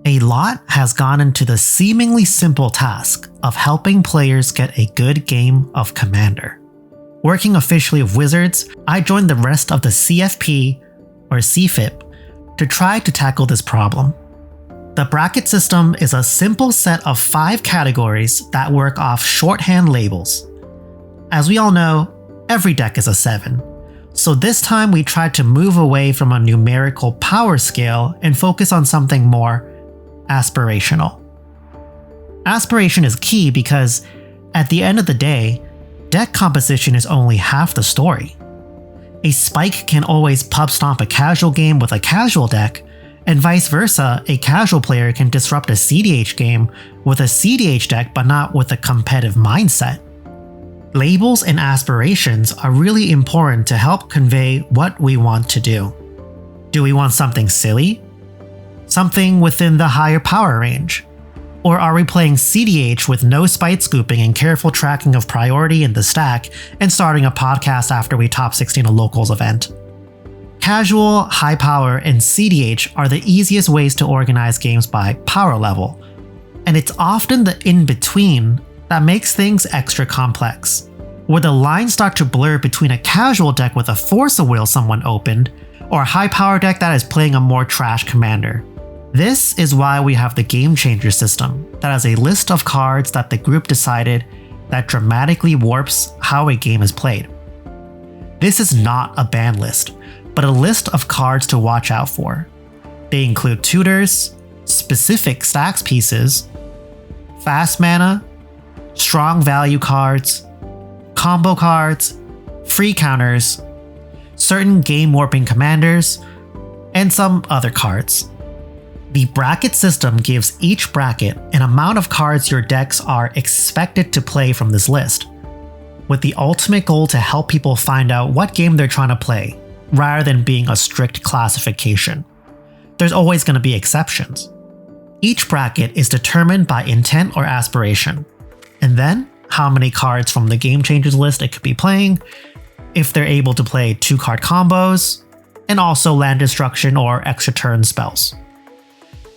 A lot has gone into the seemingly simple task of helping players get a good game of Commander. Working officially with Wizards, I joined the rest of the CFP, or CFIP, to try to tackle this problem. The bracket system is a simple set of 5 categories that work off shorthand labels. As we all know, every deck is a 7, so this time we tried to move away from a numerical power scale and focus on something more aspirational. Aspiration is key because, at the end of the day, deck composition is only half the story. A spike can always pub stomp a casual game with a casual deck, and vice versa, a casual player can disrupt a CEDH game with a CEDH deck but not with a competitive mindset. Labels and aspirations are really important to help convey what we want to do. Do we want something silly? Something within the higher power range? Or are we playing CEDH with no spite scooping and careful tracking of priority in the stack and starting a podcast after we top 16 a locals event? Casual, high power, and CEDH are the easiest ways to organize games by power level, and it's often the in-between that makes things extra complex, where the lines start to blur between a casual deck with a Force of Will someone opened, or a high power deck that is playing a more trash commander. This is why we have the Gamechangers system that has a list of cards that the group decided that dramatically warps how a game is played. This is not a ban list, but a list of cards to watch out for. They include tutors, specific stacks pieces, fast mana, strong value cards, combo cards, free counters, certain game warping commanders, and some other cards. The bracket system gives each bracket an amount of cards your decks are expected to play from this list, with the ultimate goal to help people find out what game they're trying to play, rather than being a strict classification. There's always going to be exceptions. Each bracket is determined by intent or aspiration, and then how many cards from the Gamechangers list it could be playing, if they're able to play 2-card combos, and also land destruction or extra turn spells.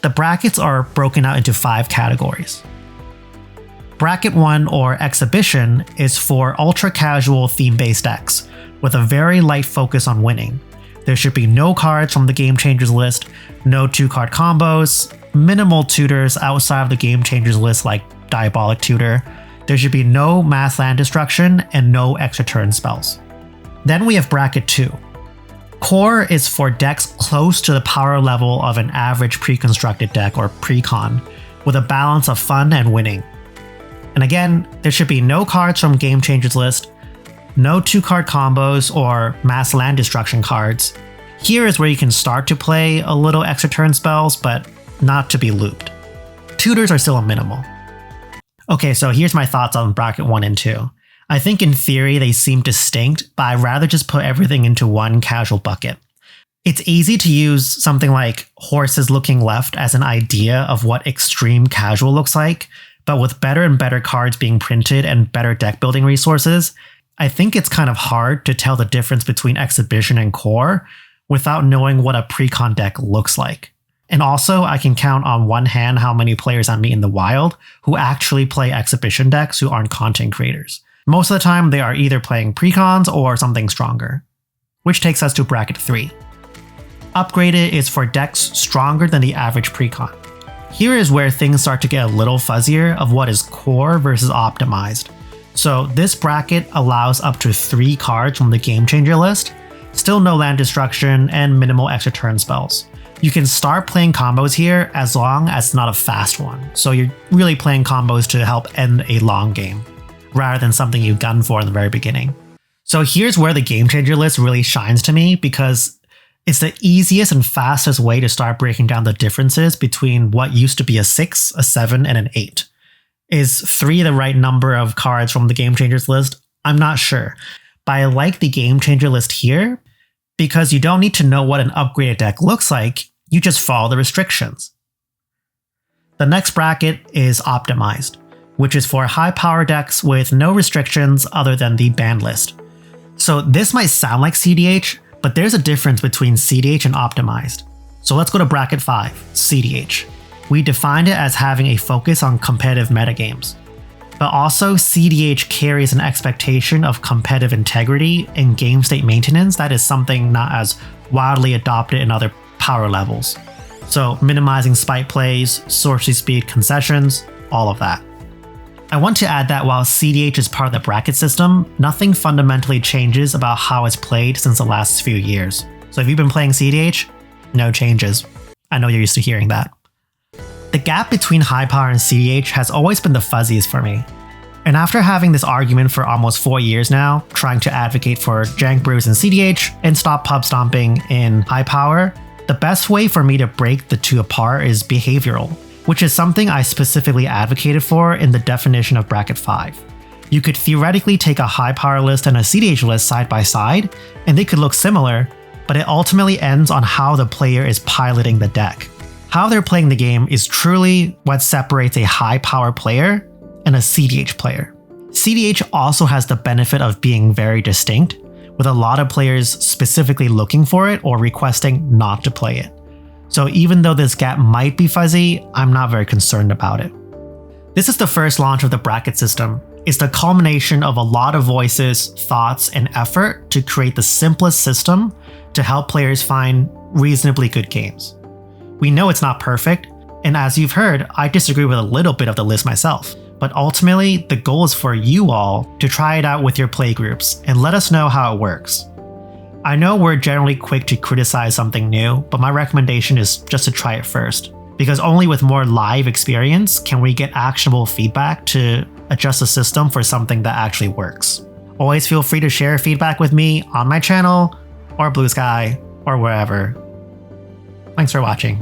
The brackets are broken out into 5 categories. Bracket 1, or Exhibition, is for ultra-casual theme-based decks, with a very light focus on winning. There should be no cards from the Gamechangers list, no 2-card combos, minimal tutors outside of the Gamechangers list like Diabolic Tutor. There should be no mass land destruction and no extra turn spells. Then we have Bracket 2. Core is for decks close to the power level of an average pre-constructed deck or pre-con, with a balance of fun and winning. And again, there should be no cards from Gamechangers list, no 2-card combos or mass land destruction cards. Here is where you can start to play a little extra turn spells, but not to be looped. Tutors are still a minimal. Okay, so here's my thoughts on Bracket 1 and 2. I think in theory they seem distinct, but I'd rather just put everything into one casual bucket. It's easy to use something like Horses Looking Left as an idea of what extreme casual looks like, but with better and better cards being printed and better deck building resources, I think it's kind of hard to tell the difference between Exhibition and Core without knowing what a pre-con deck looks like. And also, I can count on one hand how many players I meet in the wild who actually play Exhibition decks who aren't content creators. Most of the time, they are either playing precons or something stronger. Which takes us to Bracket 3. Upgraded is for decks stronger than the average precon. Here is where things start to get a little fuzzier of what is core versus optimized. So this bracket allows up to 3 cards from the Gamechanger list, still no land destruction, and minimal extra turn spells. You can start playing combos here as long as it's not a fast one, so you're really playing combos to help end a long game, rather than something you gun for in the very beginning. So here's where the Gamechanger list really shines to me, because it's the easiest and fastest way to start breaking down the differences between what used to be a 6, a 7, and an 8. Is 3 the right number of cards from the Gamechangers list? I'm not sure, but I like the Gamechanger list here because you don't need to know what an upgraded deck looks like, you just follow the restrictions. The next bracket is Optimized, which is for high power decks with no restrictions other than the ban list. So this might sound like CEDH, but there's a difference between CEDH and Optimized. So let's go to Bracket 5, CEDH. We defined it as having a focus on competitive metagames. But also, CEDH carries an expectation of competitive integrity and game state maintenance that is something not as widely adopted in other power levels. So minimizing spike plays, sorcery speed concessions, all of that. I want to add that while CEDH is part of the bracket system, nothing fundamentally changes about how it's played since the last few years. So if you've been playing CEDH, no changes. I know you're used to hearing that. The gap between high power and CEDH has always been the fuzziest for me. And after having this argument for almost 4 years now, trying to advocate for jank brews in CEDH and stop pub stomping in high power, the best way for me to break the two apart is behavioral, which is something I specifically advocated for in the definition of Bracket 5. You could theoretically take a high power list and a CEDH list side by side, and they could look similar, but it ultimately ends on how the player is piloting the deck. How they're playing the game is truly what separates a high power player and a CEDH player. CEDH also has the benefit of being very distinct, with a lot of players specifically looking for it or requesting not to play it. So even though this gap might be fuzzy, I'm not very concerned about it. This is the first launch of the bracket system. It's the culmination of a lot of voices, thoughts, and effort to create the simplest system to help players find reasonably good games. We know it's not perfect, and as you've heard, I disagree with a little bit of the list myself. But ultimately, the goal is for you all to try it out with your playgroups and let us know how it works. I know we're generally quick to criticize something new, but my recommendation is just to try it first, because only with more live experience can we get actionable feedback to adjust the system for something that actually works. Always feel free to share feedback with me on my channel, or Blue Sky, or wherever. Thanks for watching.